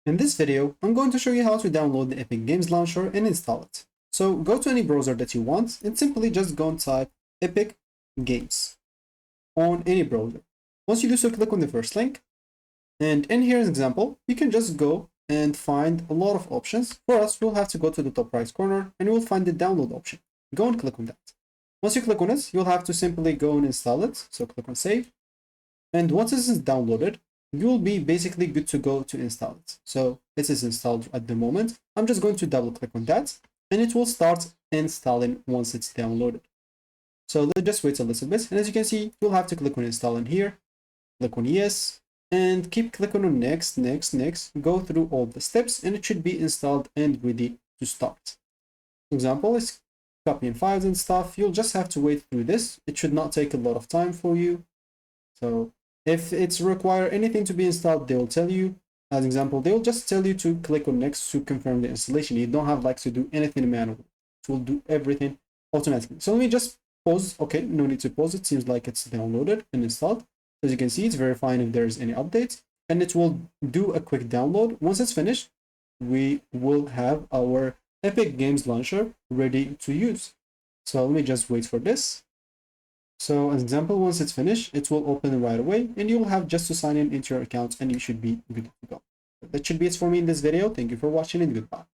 In this video, I'm going to show you how to download the Epic Games Launcher and install it. So go to any browser that you want and simply just go and type Epic Games on any browser. Once you do so, click on the first link. And in here is an example, you can just go and find a lot of options. For us, we'll have to go to the top right corner and you'll find the download option. Go and click on that. Once you click on it, you'll have to simply go and install it. So click on save. And once this is downloaded, you'll be basically good to go to install it. So this is installed at the moment. I'm just going to double click on that and it will start installing once it's downloaded. So let's just wait a little bit. And as you can see, you'll have to click on install in here, click on yes, and keep clicking on next, go through all the steps and it should be installed and ready to start. For example, it's copying files and stuff. You'll just have to wait through this. It should not take a lot of time for you. So if it's require anything to be installed, they will tell you. As an example, they will just tell you to click on next to confirm the installation. You don't have like to do anything manually. It will do everything automatically. So let me just pause. Okay, no need to pause. It seems like it's downloaded and installed. As you can see, it's verifying if there's any updates and it will do a quick download. Once it's finished, we will have our Epic Games Launcher ready to use. So let me just wait for this. So as an example, once it's finished, it will open right away and you'll have just to sign in into your account and you should be good to go. That should be it for me in this video. Thank you for watching and goodbye.